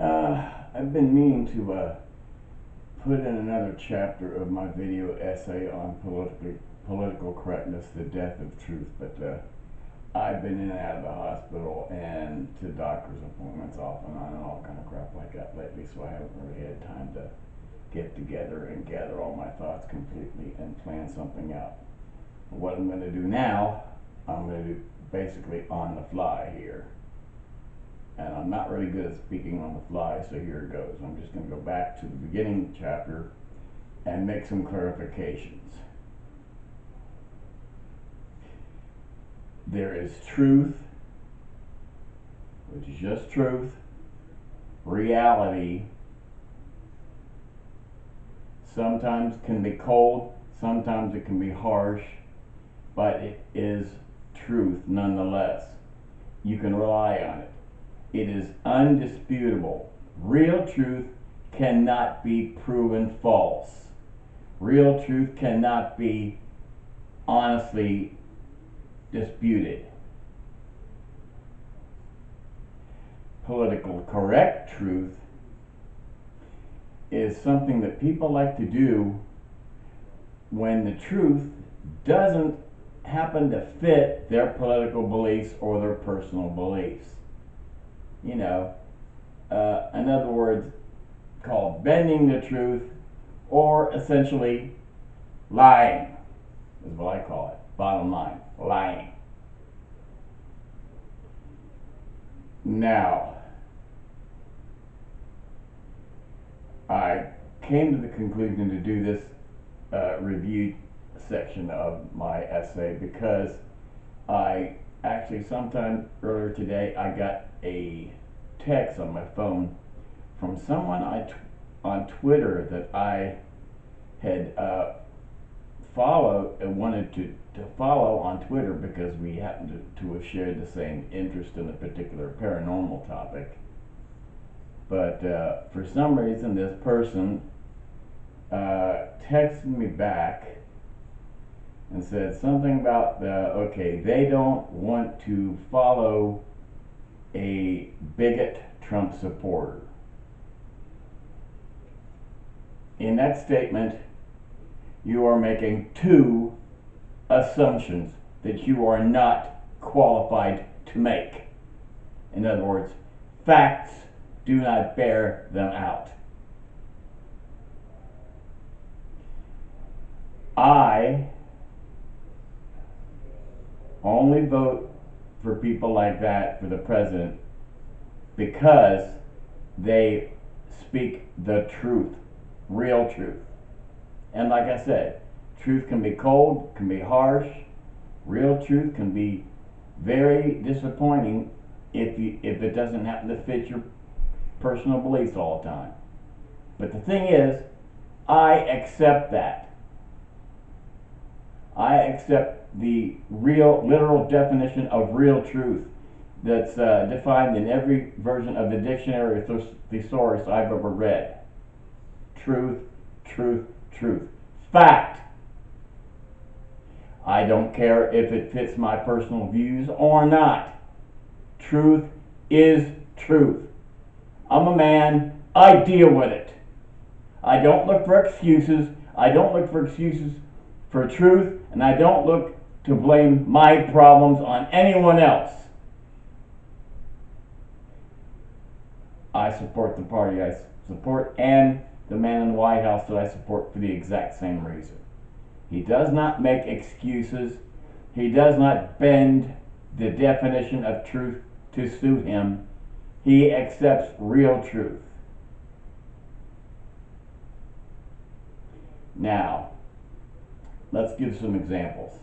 I've been meaning to put in another chapter of my video essay on political correctness, the death of truth, but I've been in and out of the hospital and to doctor's appointments off and on and all kind of crap like that lately, so I haven't really had time to get together and gather all my thoughts completely and plan something out. But what I'm going to do now, I'm going to do basically on the fly here. And I'm not really good at speaking on the fly, so here it goes. I'm just going to go back to the beginning chapter and make some clarifications. There is truth, which is just truth, reality, sometimes can be cold, sometimes it can be harsh, but it is truth nonetheless. You can rely on it. It is undisputable. Real truth cannot be proven false. Real truth cannot be honestly disputed. Political correct truth is something that people like to do when the truth doesn't happen to fit their political beliefs or their personal beliefs. You know, in other words, called bending the truth, or essentially lying, is what I call it. Bottom line, lying. Now, I came to the conclusion to do this review section of my essay because I actually sometime earlier today I got a text on my phone from someone on Twitter that I had followed and wanted to follow on Twitter because we happened to have shared the same interest in a particular paranormal topic. But for some reason this person texted me back and said something about they don't want to follow a bigot Trump supporter. In that statement, you are making two assumptions that you are not qualified to make. In other words, facts do not bear them out. I only vote for people like that for the president because they speak the truth, real truth. And like I said, truth can be cold, can be harsh. Real truth can be very disappointing if it doesn't happen to fit your personal beliefs all the time. But the thing is, I accept that. I accept the real, literal definition of real truth that's defined in every version of the dictionary or thesaurus I've ever read. Truth, truth, truth. Fact. I don't care if it fits my personal views or not. Truth is truth. I'm a man. I deal with it. I don't look for excuses. I don't look for excuses for truth, and I don't look to blame my problems on anyone else. I support the party I support and the man in the White House that I support for the exact same reason. He does not make excuses. He does not bend the definition of truth to suit him. He accepts real truth. Now, let's give some examples.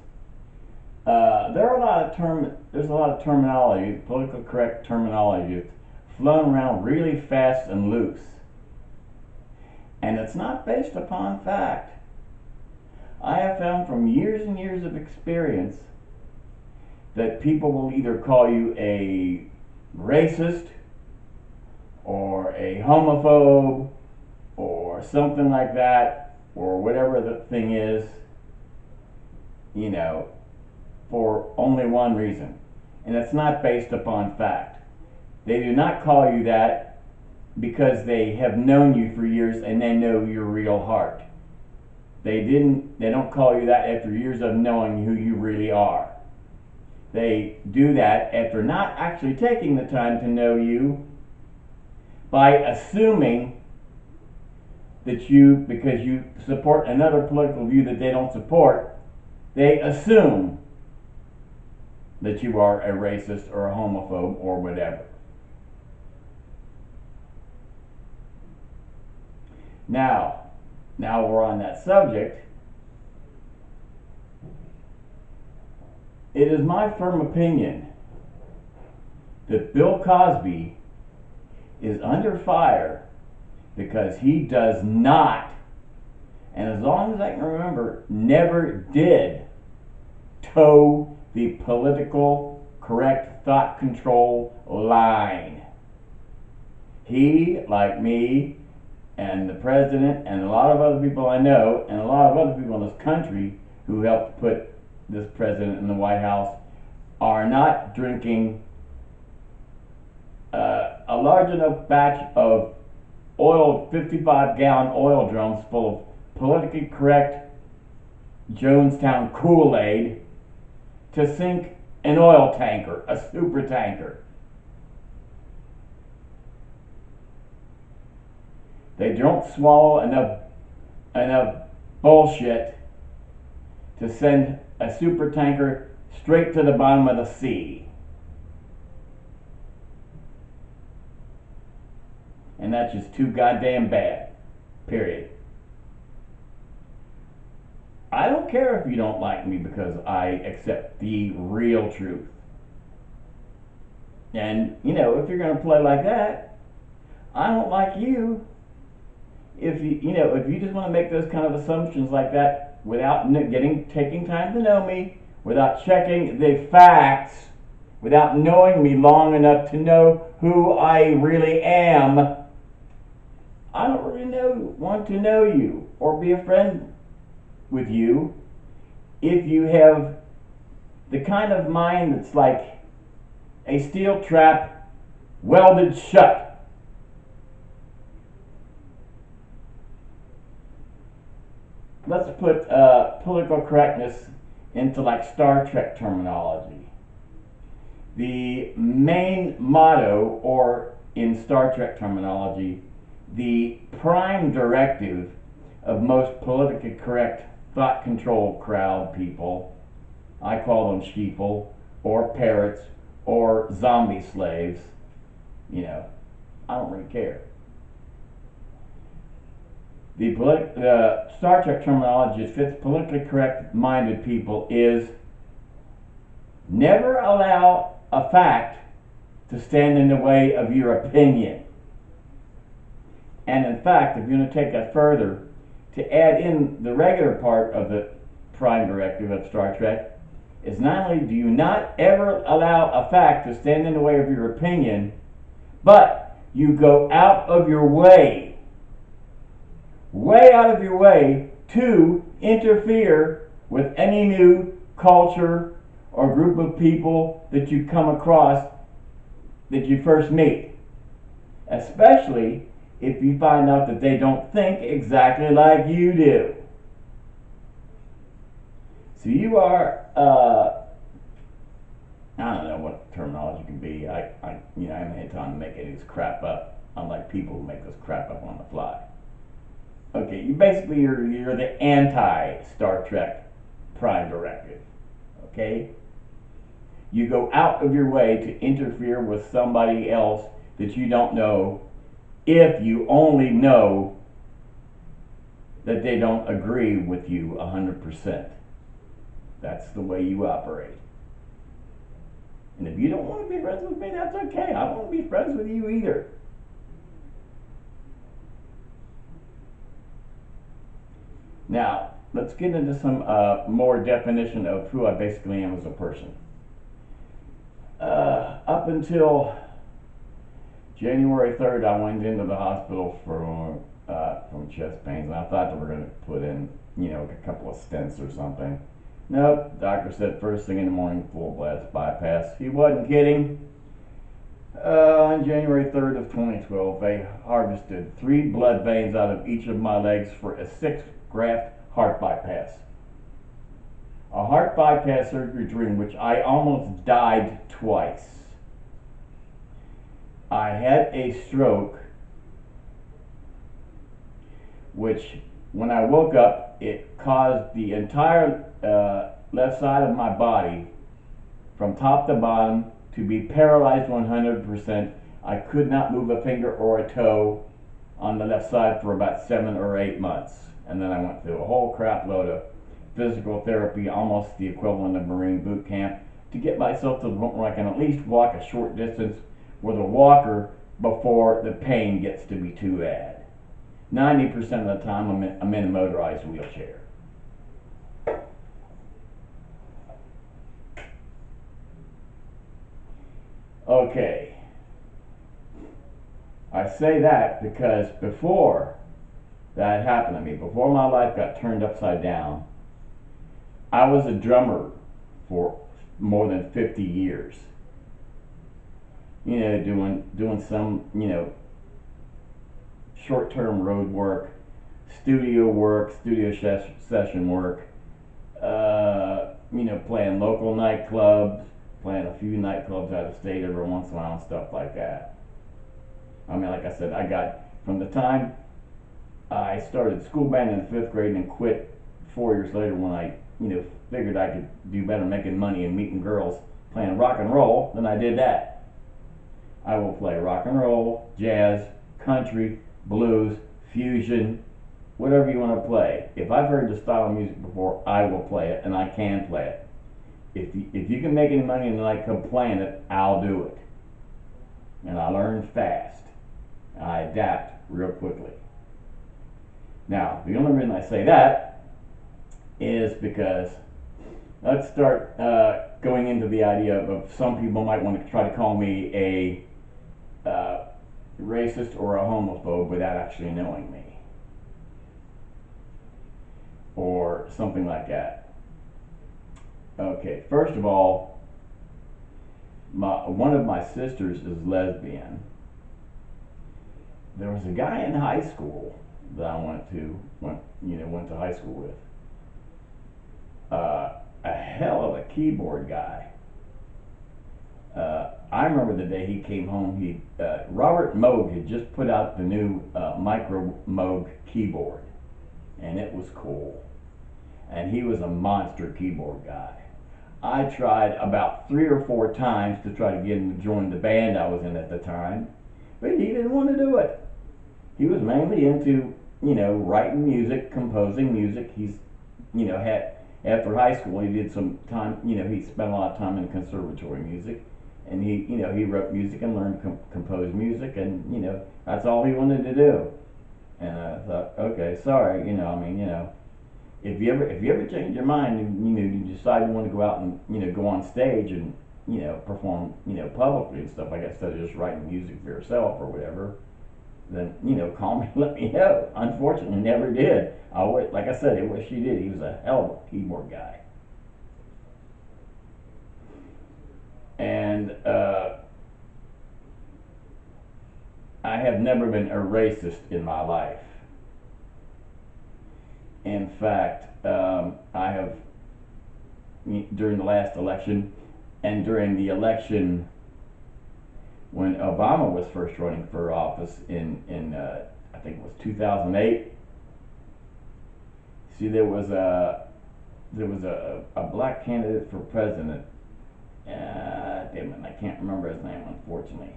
There's a lot of terminology, politically correct terminology, flown around really fast and loose. And it's not based upon fact. I have found from years and years of experience that people will either call you a racist or a homophobe or something like that, or whatever the thing is, you know, for only one reason. And it's not based upon fact. They do not call you that because they have known you for years and they know your real heart. They don't call you that after years of knowing who you really are. They do that after not actually taking the time to know you, by assuming that because you support another political view that they don't support, they assume that you are a racist or a homophobe or whatever. Now we're on that subject. It is my firm opinion that Bill Cosby is under fire because he does not, and as long as I can remember, never did toe the political correct thought control line. He, like me, and the president, and a lot of other people I know, and a lot of other people in this country who helped put this president in the White House, are not drinking a large enough batch of 55-gallon oil drums full of politically correct Jonestown Kool-Aid to sink an oil tanker, a super tanker. They don't swallow enough bullshit to send a super tanker straight to the bottom of the sea. And that's just too goddamn bad. Period. I don't care if you don't like me because I accept the real truth. And, if you're going to play like that, I don't like you. If you just want to make those kind of assumptions like that without taking time to know me, without checking the facts, without knowing me long enough to know who I really am, I don't really want to know you or be a friend with you if you have the kind of mind that's like a steel trap welded shut. Let's put political correctness into like Star Trek terminology. The main motto, or in Star Trek terminology, the prime directive of most politically correct thought control crowd people, I call them sheeple or parrots or zombie slaves, I don't really care. The Star Trek terminology that fits politically correct minded people is never allow a fact to stand in the way of your opinion. And in fact, if you're going to take that further, to add in the regular part of the prime directive of Star Trek, is not only do you not ever allow a fact to stand in the way of your opinion, but you go out of your way out of your way to interfere with any new culture or group of people that you come across that you first meet, especially if you find out that they don't think exactly like you do. So you are, I don't know what terminology can be. I haven't had time to make any of this crap up, unlike people who make this crap up on the fly. Okay, you're the anti-Star Trek Prime Directive, okay? You go out of your way to interfere with somebody else that you don't know if you only know that they don't agree with you 100%. That's the way you operate. And if you don't want to be friends with me, that's okay. I don't want to be friends with you either. Now, let's get into some more definition of who I basically am as a person. Up until January 3rd, I went into the hospital from chest pains, and I thought they were going to put in, a couple of stents or something. Nope, doctor said first thing in the morning, full blast bypass. He wasn't kidding. On January 3rd of 2012, they harvested 3 blood veins out of each of my legs for a 6 graft heart bypass. A heart bypass surgery during which I almost died twice. I had a stroke, which when I woke up, it caused the entire left side of my body, from top to bottom, to be paralyzed 100%. I could not move a finger or a toe on the left side for about 7 or 8 months. And then I went through a whole crap load of physical therapy, almost the equivalent of Marine boot camp, to get myself to the point where I can at least walk a short distance with a walker before the pain gets to be too bad. 90% of the time I'm in a motorized wheelchair. Okay. I say that because before that happened to me, before my life got turned upside down, I was a drummer for more than 50 years. You know, doing some, short-term road work, studio session work, playing local nightclubs, playing a few nightclubs out of state every once in a while and stuff like that. I mean, like I said, I got, from the time I started school band in the 5th grade and quit 4 years later when I, figured I could do better making money and meeting girls playing rock and roll, then I did that. I will play rock and roll, jazz, country, blues, fusion, whatever you want to play. If I've heard the style of music before, I will play it, and I can play it. If you can make any money in the nightclub playing it, I'll do it. And I learn fast. I adapt real quickly. Now, the only reason I say that is because let's start going into the idea of some people might want to try to call me a racist or a homophobe without actually knowing me, or something like that. Okay, first of all, one of my sisters is lesbian. There was a guy in high school that I went to high school with. A hell of a keyboard guy. I remember the day he came home. Robert Moog had just put out the new Micro Moog keyboard, and it was cool. And he was a monster keyboard guy. I tried about 3 or 4 times to try to get him to join the band I was in at the time, but he didn't want to do it. He was mainly into, writing music, composing music. He's, after high school, he did some time, he spent a lot of time in conservatory music, and he wrote music and learned to compose music, and, that's all he wanted to do. And I thought, okay, sorry, if you ever change your mind and, you decide you want to go out and, go on stage and, perform, publicly and stuff like that, instead of just writing music for yourself or whatever, then, call me and let me know. Unfortunately, never did. Like I said, I wish he did. He was a hell of a keyboard guy. And I have never been a racist in my life. In fact, I have, during the last election and during the election when Obama was first running for office in I think it was 2008. See, there was a black candidate for president. Damn it, I can't remember his name, unfortunately.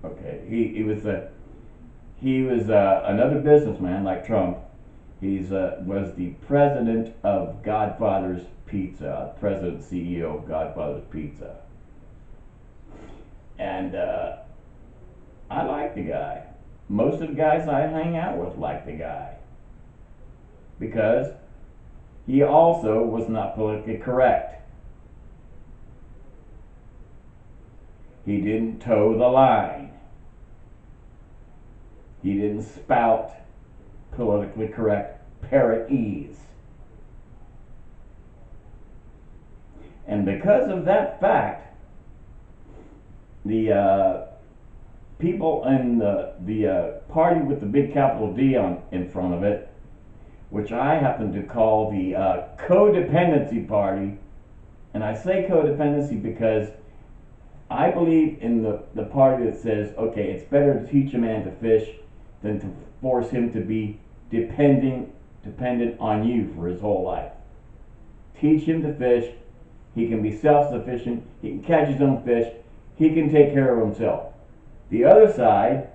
Okay, he was another businessman like Trump. Was the president of Godfather's Pizza, president CEO of Godfather's Pizza. And I like the guy. Most of the guys I hang out with like the guy. Because he also was not politically correct. He didn't toe the line. He didn't spout politically correct parrotese. And because of that fact, the people in the party with the big capital D on in front of it, which I happen to call the codependency party. And I say codependency because I believe in the party that says, okay, it's better to teach a man to fish than to force him to be dependent on you for his whole life. Teach him to fish. He can be self-sufficient. He can catch his own fish. He can take care of himself. The other side,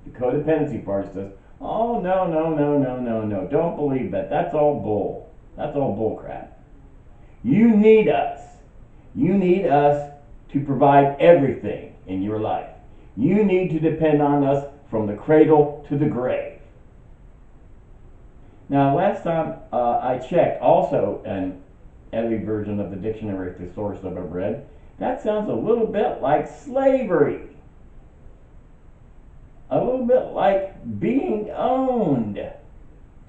the codependency party, says, oh, no, no, no, no, no, no. Don't believe that. That's all bull. That's all bull crap. You need us. You need us to provide everything in your life. You need to depend on us from the cradle to the grave. Now, last time I checked, also an every version of the dictionary thesaurus I've ever read, that sounds a little bit like slavery. A little bit like being owned. Do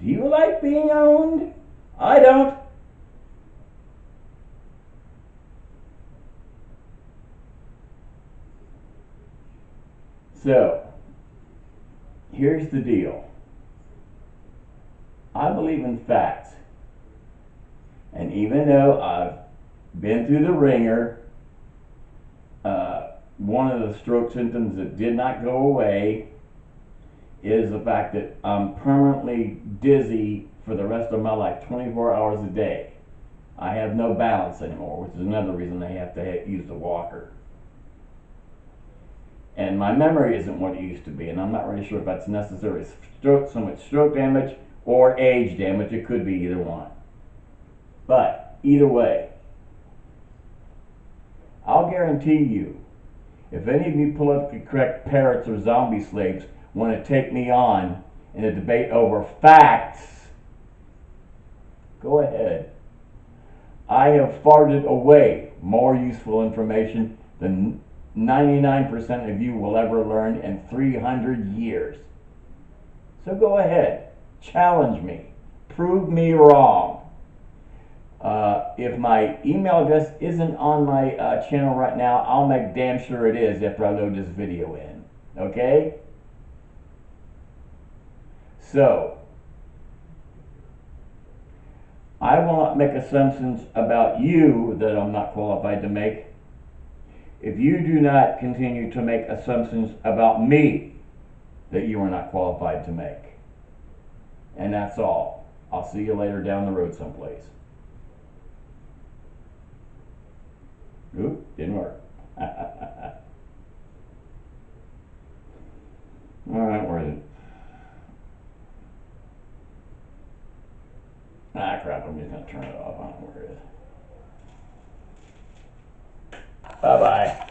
you like being owned? I don't. So, here's the deal. I believe in facts. And even though I've been through the ringer, one of the stroke symptoms that did not go away is the fact that I'm permanently dizzy for the rest of my life, 24 hours a day. I have no balance anymore, which is another reason I have to use the walker. And my memory isn't what it used to be, and I'm not really sure if that's necessarily so much stroke damage or age damage. It could be either one. But either way, I'll guarantee you, if any of you politically correct parrots or zombie slaves want to take me on in a debate over facts, go ahead. I have farted away more useful information than 99% of you will ever learn in 300 years. So go ahead, challenge me, prove me wrong. If my email address isn't on my channel right now, I'll make damn sure it is after I load this video in. Okay? So, I will not make assumptions about you that I'm not qualified to make if you do not continue to make assumptions about me that you are not qualified to make. And that's all. I'll see you later down the road someplace. Oop, didn't work. Alright, where is it? Ah, crap, I'm just going to turn it off. I don't know where it is. Bye-bye.